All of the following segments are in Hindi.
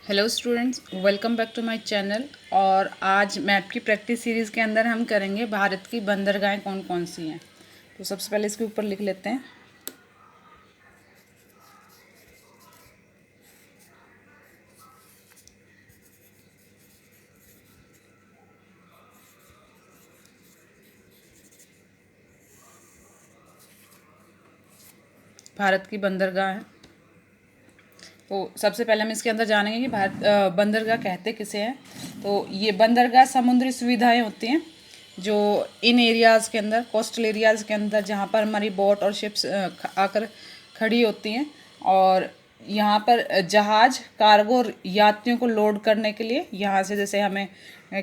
Hello students, welcome back to my channel. और आज मैथ की प्रैक्टिस सीरीज़ के अंदर हम करेंगे भारत की बंदरगाहें कौन कौन सी हैं। तो सबसे पहले इसके ऊपर लिख लेते हैं। भारत की बंदरगाह है। तो सबसे पहले हम इसके अंदर जानेंगे कि भारत बंदरगाह कहते किसे हैं। तो ये बंदरगाह समुद्री सुविधाएं होती हैं जो इन एरियाज़ के अंदर, कोस्टल एरियाज़ के अंदर, जहाँ पर हमारी बोट और शिप्स आकर खड़ी होती हैं। और यहाँ पर जहाज़, कार्गो और यात्रियों को लोड करने के लिए, यहाँ से जैसे हमें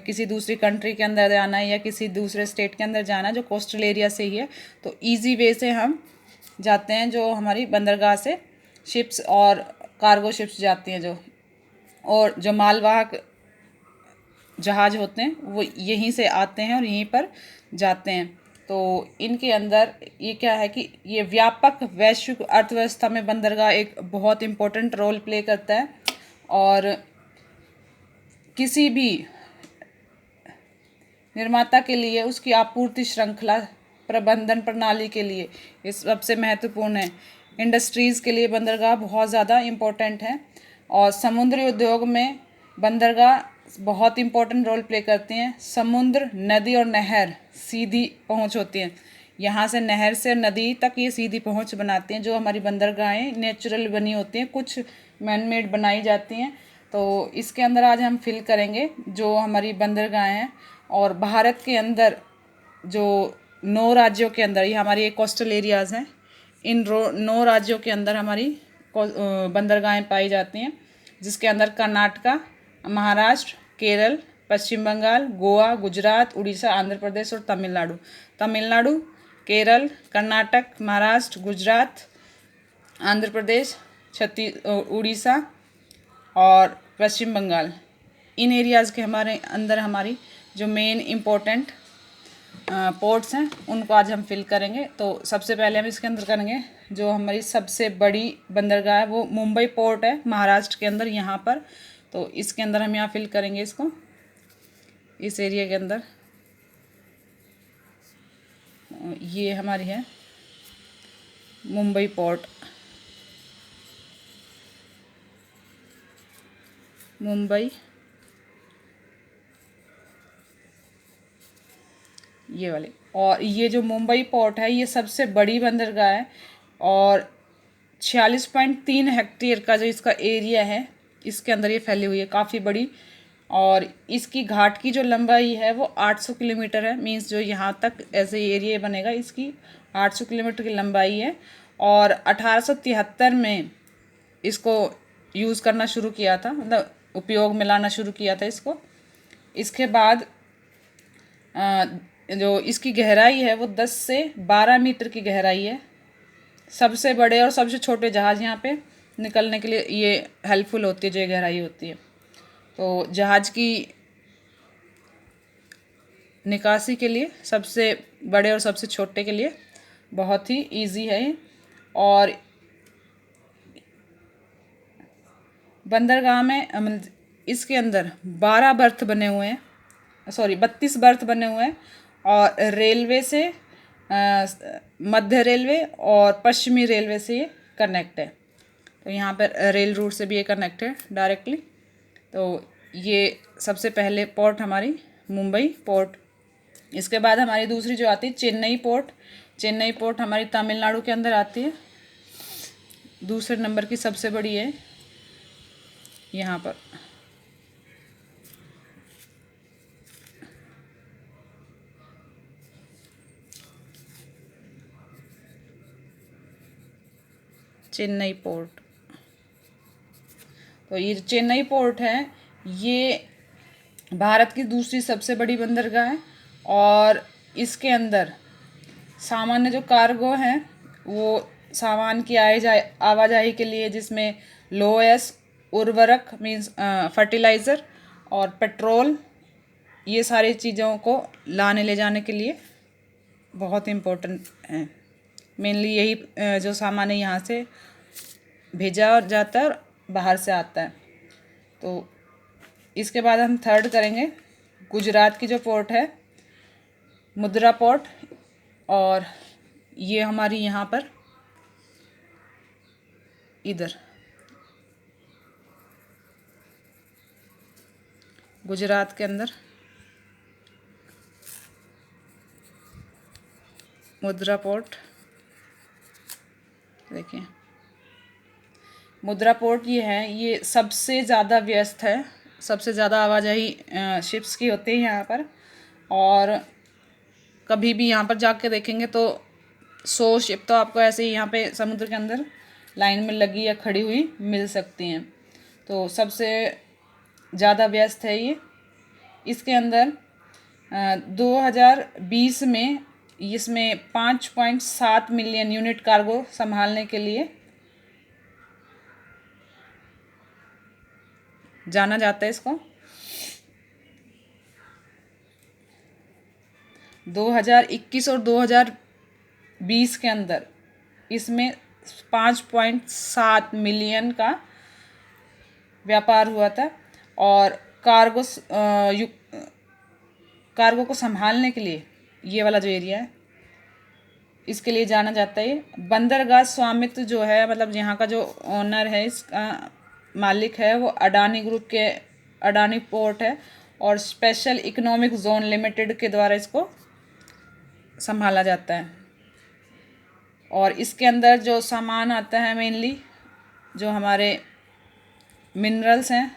किसी दूसरी कंट्री के अंदर जाना है या किसी दूसरे स्टेट के अंदर जाना है जो कोस्टल एरिया से ही है, तो ईजी वे से हम जाते हैं। जो हमारी बंदरगाह से शिप्स और कार्गो शिप्स जाती हैं और जो मालवाहक जहाज़ होते हैं वो यहीं से आते हैं और यहीं पर जाते हैं। तो इनके अंदर ये क्या है कि ये व्यापक वैश्विक अर्थव्यवस्था में बंदरगाह एक बहुत इम्पोर्टेंट रोल प्ले करता है। और किसी भी निर्माता के लिए उसकी आपूर्ति श्रृंखला प्रबंधन प्रणाली के लिए ये सबसे महत्वपूर्ण है। इंडस्ट्रीज़ के लिए बंदरगाह बहुत ज़्यादा इम्पोर्टेंट है। और समुद्री उद्योग में बंदरगाह बहुत इम्पोर्टेंट रोल प्ले करती हैं। समुद्र, नदी और नहर सीधी पहुंच होती हैं। यहाँ से नहर से नदी तक ये सीधी पहुंच बनाती हैं। जो हमारी बंदरगाहें नेचुरल बनी होती हैं, कुछ मैन मेड बनाई जाती हैं। तो इसके अंदर आज हम फिल करेंगे जो हमारी बंदरगाहें हैं। और भारत के अंदर जो 9 राज्यों के अंदर, ये हमारी एक कोस्टल एरियाज़ हैं, इन 9 राज्यों के अंदर हमारी बंदरगाहें पाई जाती हैं, जिसके अंदर कर्नाटका, महाराष्ट्र, केरल, पश्चिम बंगाल, गोवा, गुजरात, उड़ीसा, आंध्र प्रदेश और तमिलनाडु, केरल, कर्नाटक, महाराष्ट्र, गुजरात, आंध्र प्रदेश, उड़ीसा और पश्चिम बंगाल, इन एरियाज़ के हमारे अंदर हमारी जो मेन इम्पोर्टेंट पोर्ट्स हैं उनको आज हम फिल करेंगे। तो सबसे पहले हम इसके अंदर करेंगे जो हमारी सबसे बड़ी बंदरगाह है वो मुंबई पोर्ट है, महाराष्ट्र के अंदर यहाँ पर। तो इसके अंदर हम यहाँ फिल करेंगे इसको, इस एरिया के अंदर। ये हमारी है मुंबई पोर्ट, मुंबई, ये वाले। और ये जो मुंबई पोर्ट है ये सबसे बड़ी बंदरगाह है और 46.3 हेक्टेयर का जो इसका एरिया है इसके अंदर ये फैली हुई है, काफ़ी बड़ी। और इसकी घाट की जो लंबाई है वो 800 किलोमीटर है। मींस जो यहाँ तक ऐसे एरिया बनेगा इसकी 800 किलोमीटर की लंबाई है। और 1873 में इसको यूज़ करना शुरू किया था, मतलब उपयोग में लाना शुरू किया था इसको। इसके बाद जो इसकी गहराई है वो 10 से 12 मीटर की गहराई है। सबसे बड़े और सबसे छोटे जहाज़ यहाँ पे निकलने के लिए ये हेल्पफुल होती है, जो ये गहराई होती है। तो जहाज़ की निकासी के लिए सबसे बड़े और सबसे छोटे के लिए बहुत ही इजी है। और बंदरगाह में इसके अंदर 12 बर्थ बने हुए हैं, 32 बर्थ बने हुए हैं। और रेलवे से मध्य रेलवे और पश्चिमी रेलवे से ये कनेक्ट है। तो यहाँ पर रेल रूट से भी ये कनेक्ट है डायरेक्टली। तो ये सबसे पहले पोर्ट हमारी मुंबई पोर्ट। इसके बाद हमारी दूसरी जो आती है चेन्नई पोर्ट। चेन्नई पोर्ट हमारी तमिलनाडु के अंदर आती है, दूसरे नंबर की सबसे बड़ी है यहाँ पर। चेन्नई पोर्ट, तो ये चेन्नई पोर्ट है ये भारत की दूसरी सबसे बड़ी बंदरगाह है। और इसके अंदर सामान्य जो कार्गो हैं वो सामान की आवाजाही के लिए, जिसमें लोएस, उर्वरक मीन्स फर्टिलाइज़र और पेट्रोल, ये सारी चीज़ों को लाने ले जाने के लिए बहुत इम्पोर्टेंट है। मेनली यही जो सामान है यहाँ से भेजा जाता है और बाहर से आता है। तो इसके बाद हम थर्ड करेंगे गुजरात की जो पोर्ट है मुद्रा पोर्ट, और ये हमारी यहाँ पर इधर गुजरात के अंदर मुद्रा पोर्ट, देखिए मुद्रा पोर्ट ये है, ये सबसे ज़्यादा व्यस्त है, सबसे ज़्यादा आवाजाही शिप्स की होती है यहाँ पर। और कभी भी यहाँ पर जाके देखेंगे तो 100 शिप तो आपको ऐसे ही यहाँ पे समुद्र के अंदर लाइन में लगी या खड़ी हुई मिल सकती हैं। तो सबसे ज़्यादा व्यस्त है ये। इसके अंदर 2020 में इसमें 5.7 मिलियन यूनिट कार्गो संभालने के लिए जाना जाता है इसको। 2021 और 2020 के अंदर इसमें 5.7 मिलियन का व्यापार हुआ था। और कार्गो को संभालने के लिए ये वाला जो एरिया है इसके लिए जाना जाता है। बंदरगाह स्वामित्व जो है, मतलब यहाँ का जो ओनर है, इसका मालिक है वो अडानी ग्रुप के अडानी पोर्ट है, और स्पेशल इकोनॉमिक जोन लिमिटेड के द्वारा इसको संभाला जाता है। और इसके अंदर जो सामान आता है मेनली जो हमारे मिनरल्स हैं,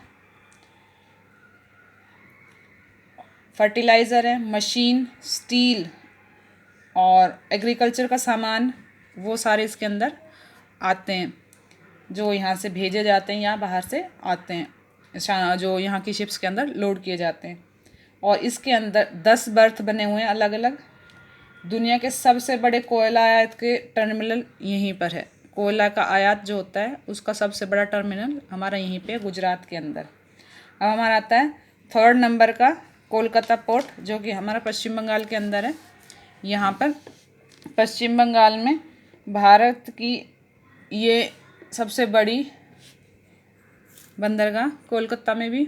फर्टिलाइज़र है, मशीन, स्टील और एग्रीकल्चर का सामान, वो सारे इसके अंदर आते हैं जो यहाँ से भेजे जाते हैं या बाहर से आते हैं, जो यहाँ की शिप्स के अंदर लोड किए जाते हैं। और इसके अंदर 10 बर्थ बने हुए हैं अलग अलग। दुनिया के सबसे बड़े कोयला आयात के टर्मिनल यहीं पर है। कोयला का आयात जो होता है उसका सबसे बड़ा टर्मिनल हमारा यहीं पे गुजरात के अंदर। अब हमारा आता है 3rd नंबर का कोलकाता पोर्ट, जो कि हमारा पश्चिम बंगाल के अंदर है। यहाँ पर पश्चिम बंगाल में भारत की ये सबसे बड़ी बंदरगाह, कोलकाता में भी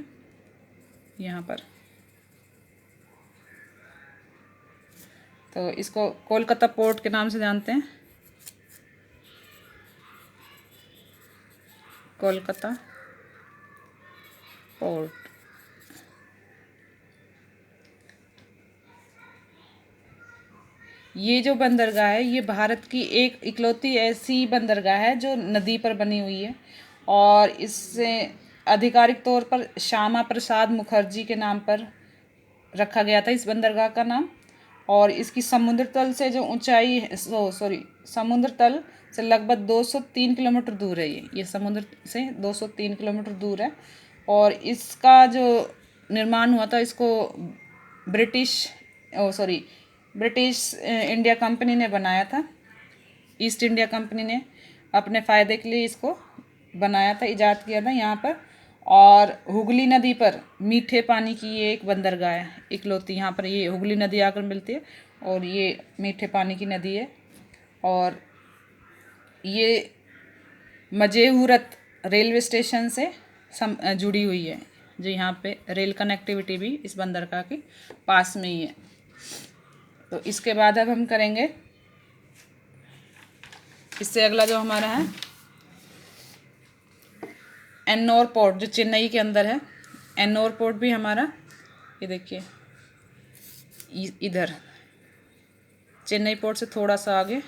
यहाँ पर, तो इसको कोलकाता पोर्ट के नाम से जानते हैं, कोलकाता पोर्ट। ये जो बंदरगाह है ये भारत की एक इकलौती ऐसी बंदरगाह है जो नदी पर बनी हुई है, और इससे आधिकारिक तौर पर श्यामा प्रसाद मुखर्जी के नाम पर रखा गया था इस बंदरगाह का नाम। और इसकी समुद्र तल से जो ऊंचाई है, समुद्र तल से लगभग 203 किलोमीटर दूर है। ये समुद्र से 203 किलोमीटर दूर है। और इसका जो निर्माण हुआ था, इसको ब्रिटिश इंडिया कंपनी ने बनाया था। ईस्ट इंडिया कंपनी ने अपने फ़ायदे के लिए इसको बनाया था, ईजाद किया था यहाँ पर। और हुगली नदी पर मीठे पानी की ये एक बंदरगाह है इकलौती। यहाँ पर ये हुगली नदी आकर मिलती है और ये मीठे पानी की नदी है। और ये मजेहूरत रेलवे स्टेशन से जुड़ी हुई है, जो यहाँ पे रेल कनेक्टिविटी भी इस बंदरगाह के पास में ही है। तो इसके बाद अब हम करेंगे, इससे अगला जो हमारा है एन्नोर पोर्ट, जो चेन्नई के अंदर है। एन्नोर पोर्ट भी हमारा, ये देखिए इधर चेन्नई पोर्ट से थोड़ा सा आगे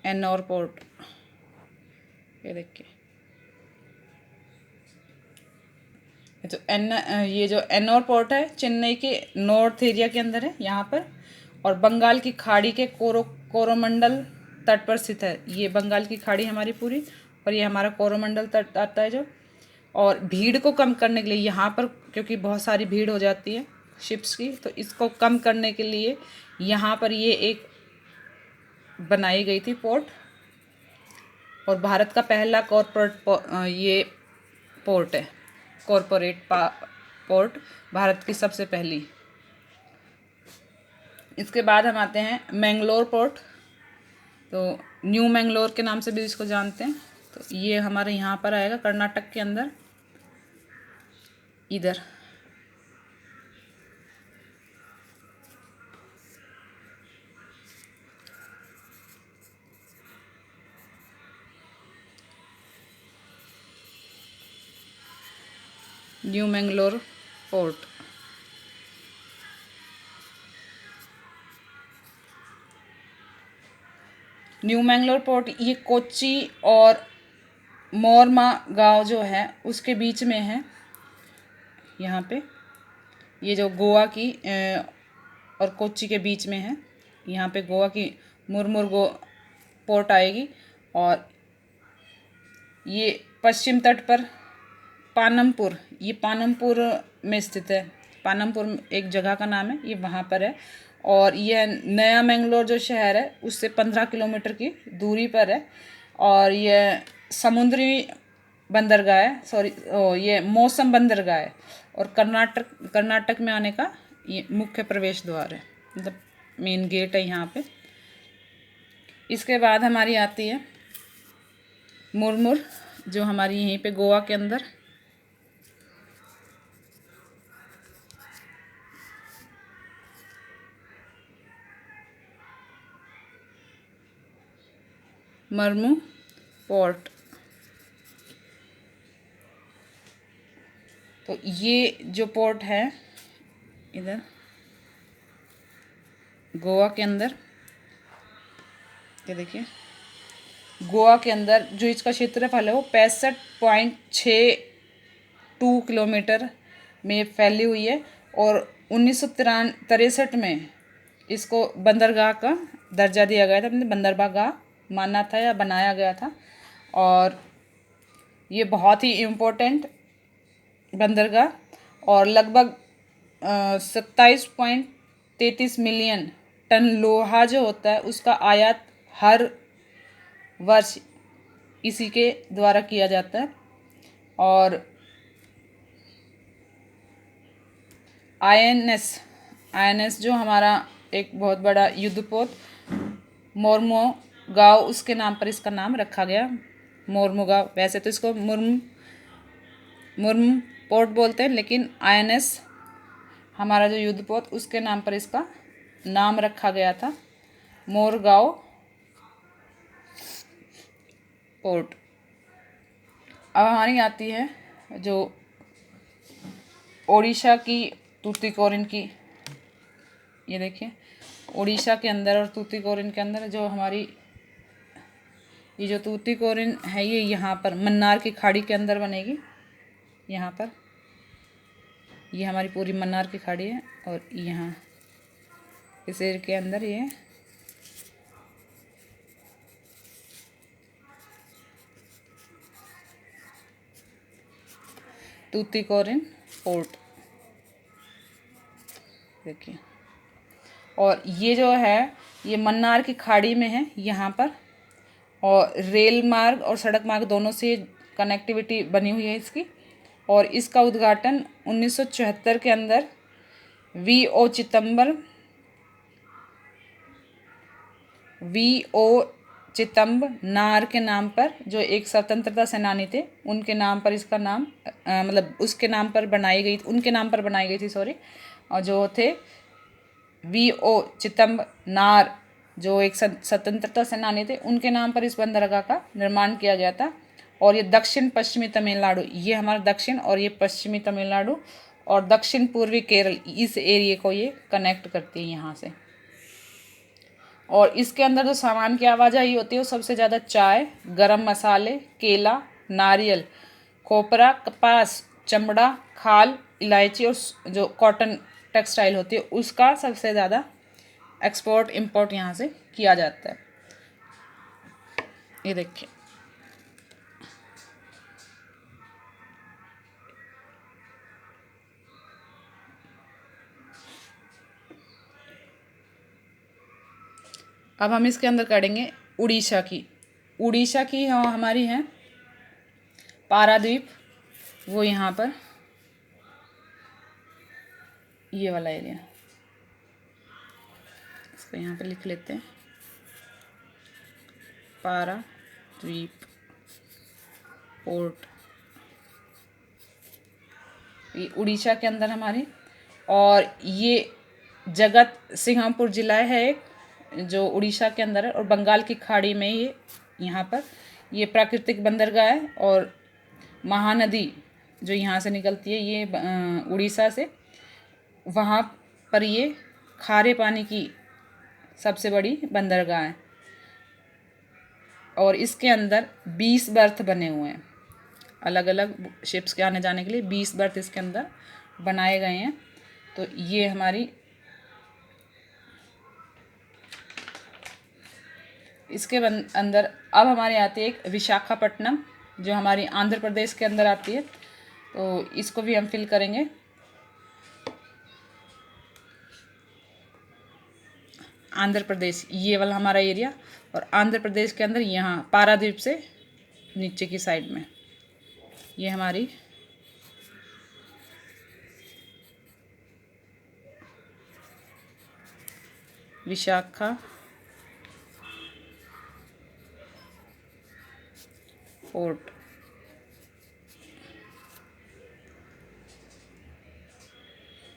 एन्नोर पोर्ट, ये देखिए। तो ये जो एन्नोर पोर्ट है चेन्नई के नॉर्थ एरिया के अंदर है यहाँ पर, और बंगाल की खाड़ी के कोरोमंडल तट पर स्थित है। ये बंगाल की खाड़ी हमारी पूरी, और ये हमारा कोरोमंडल तट आता है जो। और भीड़ को कम करने के लिए यहाँ पर, क्योंकि बहुत सारी भीड़ हो जाती है शिप्स की, तो इसको कम करने के लिए यहाँ पर ये एक बनाई गई थी पोर्ट। और भारत का पहला ये पोर्ट है, कॉरपोरेट पोर्ट, भारत की सबसे पहली। इसके बाद हम आते हैं मैंगलोर पोर्ट। तो न्यू मैंगलोर के नाम से भी इसको जानते हैं। तो ये हमारे यहाँ पर आएगा कर्नाटक के अंदर, इधर। New Mangalore port. New Mangalore port ये कोच्चि और मोरमुगांव जो है उसके बीच में है। यहाँ पे ये जो गोवा की और कोच्चि के बीच में है। यहाँ पे गोवा की मुर्मुरगो पोर्ट आएगी और ये पश्चिम तट पर पानमपुर, ये पानमपुर में स्थित है। पानमपुर एक जगह का नाम है, ये वहाँ पर है। और यह नया मैंगलोर जो शहर है उससे 15 किलोमीटर की दूरी पर है। और यह समुद्री बंदरगाह है, ये मौसम बंदरगाह है और कर्नाटक में आने का ये मुख्य प्रवेश द्वार है, मतलब मेन गेट है यहाँ पे। इसके बाद हमारी आती है मुर्मुर, जो हमारी यहीं पे गोवा के अंदर। मरमू पोर्ट। तो ये जो पोर्ट है इधर गोवा के अंदर, ये देखिए गोवा के अंदर जो इसका क्षेत्रफल है वो 65.62 किलोमीटर में फैली हुई है। और 1963 में इसको बंदरगाह का दर्जा दिया गया था, मतलब बंदरगाह माना था या बनाया गया था। और ये बहुत ही इम्पोर्टेंट बंदरगाह और लगभग 27.33 मिलियन टन लोहा जो होता है उसका आयात हर वर्ष इसी के द्वारा किया जाता है। और आईएनएस जो हमारा एक बहुत बड़ा युद्धपोत मोरमुगांव, उसके नाम पर इसका नाम रखा गया, मोरमुगांव। वैसे तो इसको मुर्म पोर्ट बोलते हैं, लेकिन आईएनएस हमारा जो युद्धपोत उसके नाम पर इसका नाम रखा गया था, मोरगांव पोर्ट। अब हमारी आती है जो ओडिशा की तूतीकोरिन की, ये देखिए ओडिशा के अंदर और तूतीकोरिन के अंदर जो हमारी ये जो तूतीकोरिन है ये यहाँ पर मन्नार की खाड़ी के अंदर बनेगी। यहाँ पर ये हमारी पूरी मन्नार की खाड़ी है और यहाँ इस एरिया के अंदर ये तूतीकोरिन पोर्ट देखिए। और ये जो है ये मन्नार की खाड़ी में है यहाँ पर, और रेल मार्ग और सड़क मार्ग दोनों से कनेक्टिविटी बनी हुई है इसकी। और इसका उद्घाटन 1974 के अंदर वी.ओ. चिदंबरनार के नाम पर, जो एक स्वतंत्रता सेनानी थे, उनके नाम पर इसका नाम मतलब उसके नाम पर बनाई गई, उनके नाम पर बनाई गई थी, सॉरी। और जो थे वी.ओ. चिदंबरनार, जो एक स्वतंत्रता सेनानी थे, उनके नाम पर इस बंदरगाह का निर्माण किया गया था। और ये दक्षिण पश्चिमी तमिलनाडु, ये हमारा दक्षिण और ये पश्चिमी तमिलनाडु और दक्षिण पूर्वी केरल, इस एरिए को ये कनेक्ट करती है यहाँ से। और इसके अंदर जो सामान की आवाजाही होती है वो सबसे ज़्यादा चाय, गरम मसाले, केला, नारियल, खोपरा, कपास, चमड़ा, खाल, इलायची और जो कॉटन टेक्सटाइल होती है उसका सबसे ज़्यादा एक्सपोर्ट इंपोर्ट यहाँ से किया जाता है। ये देखिए अब हम इसके अंदर करेंगे उड़ीसा की हमारी है पारादीप, वो यहाँ पर ये वाला एरिया। इसको यहाँ पे लिख लेते हैं, पारादीप पोर्ट, ये उड़ीसा के अंदर हमारी। और ये जगत सिंहपुर जिला है एक, जो उड़ीसा के अंदर है, और बंगाल की खाड़ी में ये यहाँ पर ये प्राकृतिक बंदरगाह है। और महानदी जो यहाँ से निकलती है ये उड़ीसा से, वहाँ पर ये खारे पानी की सबसे बड़ी बंदरगाह है। और इसके अंदर 20 बर्थ बने हुए हैं, अलग अलग शिप्स के आने जाने के लिए 20 बर्थ इसके अंदर बनाए गए हैं। तो ये हमारी इसके अंदर अब हमारे आती है एक विशाखापट्टनम, जो हमारी आंध्र प्रदेश के अंदर आती है। तो इसको भी हम फिल करेंगे। आंध्र प्रदेश ये वाला हमारा एरिया, और आंध्र प्रदेश के अंदर यहाँ पारादीप से नीचे की साइड में ये हमारी विशाखा पोर्ट।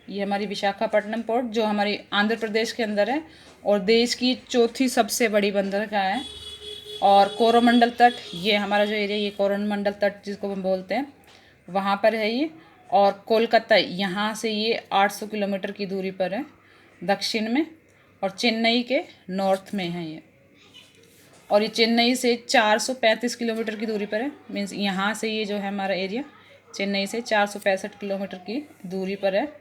ये हमारी विशाखापट्टनम पोर्ट जो हमारी आंध्र प्रदेश के अंदर है, और देश की चौथी सबसे बड़ी बंदरगाह है। और कोरोमंडल तट, ये हमारा जो एरिया, ये कोरोमंडल तट जिसको हम बोलते हैं, वहाँ पर है ये। और कोलकाता यहाँ से ये 800 किलोमीटर की दूरी पर है दक्षिण में, और चेन्नई के नॉर्थ में है ये। और ये चेन्नई से 435 किलोमीटर की दूरी पर है, मीन्स यहाँ से ये जो है हमारा एरिया चेन्नई से 465 किलोमीटर की दूरी पर है।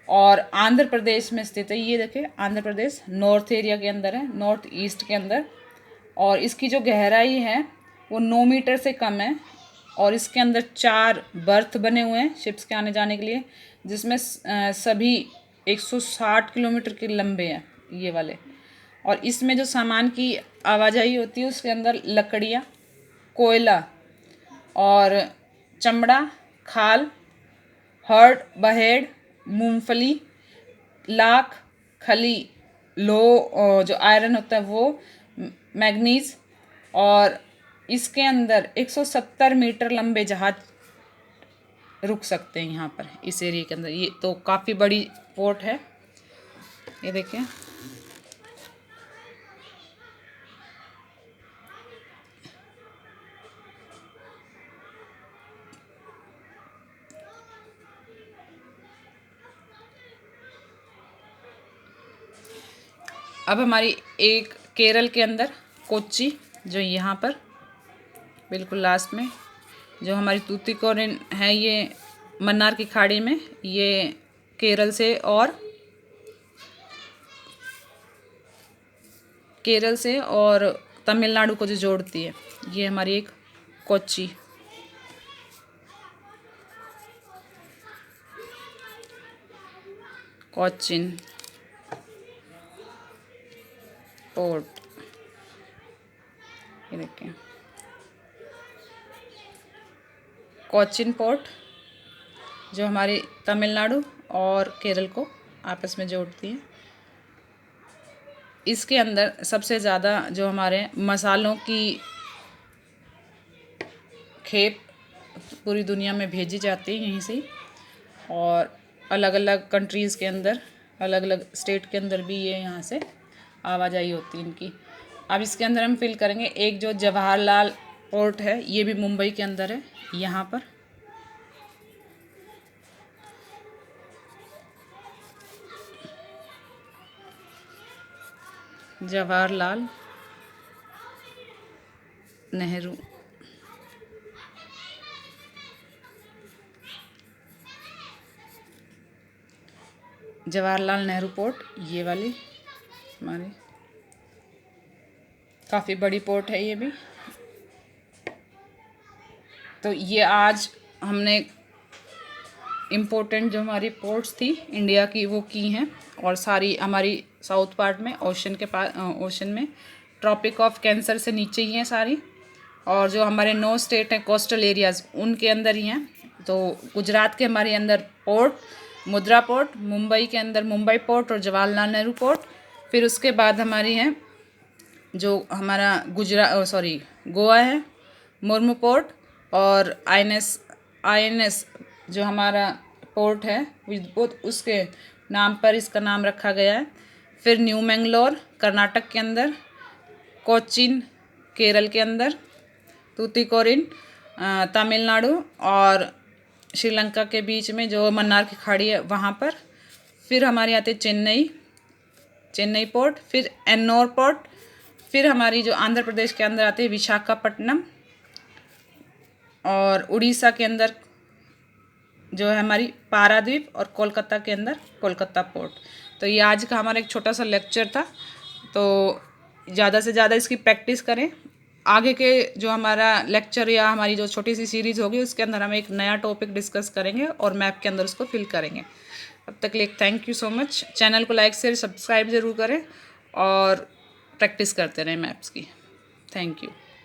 और आंध्र प्रदेश में स्थित है। ये देखिए आंध्र प्रदेश नॉर्थ एरिया के अंदर है, नॉर्थ ईस्ट के अंदर। और इसकी जो गहराई है वो 9 मीटर से कम है। और इसके अंदर 4 बर्थ बने हुए हैं शिप्स के आने जाने के लिए, जिसमें सभी 160 किलोमीटर के लंबे हैं ये वाले। और इसमें जो सामान की आवाजाही होती है उसके अंदर लकड़ियाँ, कोयला और चमड़ा, खाल, हर्ड, बहेड़, मूंगफली, लाख, खली, लो जो आयरन होता है वो, मैग्नीज। और इसके अंदर 170 मीटर लंबे जहाज रुक सकते हैं यहाँ पर इस एरिया के अंदर। ये तो काफ़ी बड़ी पोर्ट है, ये देखिए। अब हमारी एक केरल के अंदर कोच्चि, जो यहाँ पर बिल्कुल लास्ट में, जो हमारी तूतीकोरिन है, ये मन्नार की खाड़ी में, ये केरल से और तमिलनाडु को जो जोड़ती है, ये हमारी एक कोच्चि। कोच्चिन पोर्ट, ये देखिए कोच्चिन पोर्ट, जो हमारी तमिलनाडु और केरल को आपस में जोड़ती है। इसके अंदर सबसे ज़्यादा जो हमारे मसालों की खेप पूरी दुनिया में भेजी जाती है यहीं से। और अलग अलग कंट्रीज़ के अंदर, अलग अलग स्टेट के अंदर भी ये यहाँ से आवाजाही होती है इनकी। अब इसके अंदर हम फिल करेंगे एक जो जवाहरलाल पोर्ट है, ये भी मुंबई के अंदर है। यहाँ पर जवाहरलाल नेहरू, जवाहरलाल नेहरू पोर्ट, ये वाली हमारी काफ़ी बड़ी पोर्ट है ये भी। तो ये आज हमने इम्पोर्टेंट जो हमारी पोर्ट्स थी इंडिया की वो की हैं। और सारी हमारी साउथ पार्ट में ओशन के पास, ओशन में ट्रॉपिक ऑफ कैंसर से नीचे ही हैं सारी। और जो हमारे 9 स्टेट हैं कोस्टल एरियाज़, उनके अंदर ही हैं। तो गुजरात के हमारे अंदर पोर्ट मुद्रा पोर्ट, मुंबई के अंदर मुंबई पोर्ट और जवाहरलाल नेहरू पोर्ट, फिर उसके बाद हमारी है जो हमारा गोवा है, मुर्मू पोर्ट, और आईएनएस जो हमारा पोर्ट है वो उसके नाम पर इसका नाम रखा गया है। फिर न्यू मैंगलोर कर्नाटक के अंदर, कोचीन केरल के अंदर, तूतीकोरिन तमिलनाडु और श्रीलंका के बीच में जो मन्नार की खाड़ी है वहाँ पर। फिर हमारे आते चेन्नई पोर्ट, फिर एन्नोर पोर्ट, फिर हमारी जो आंध्र प्रदेश के अंदर आते हैं विशाखापट्टनम, और उड़ीसा के अंदर जो है हमारी पारादीप, और कोलकाता के अंदर कोलकाता पोर्ट। तो ये आज का हमारा एक छोटा सा लेक्चर था। तो ज़्यादा से ज़्यादा इसकी प्रैक्टिस करें। आगे के जो हमारा लेक्चर या हमारी जो छोटी सी सीरीज़ होगी उसके अंदर हम एक नया टॉपिक डिस्कस करेंगे और मैप के अंदर उसको फिल करेंगे। अब तक के लिए thank you so much. Channel को लाइक शेयर सब्सक्राइब ज़रूर करें और प्रैक्टिस करते रहें मैप्स की। Thank you.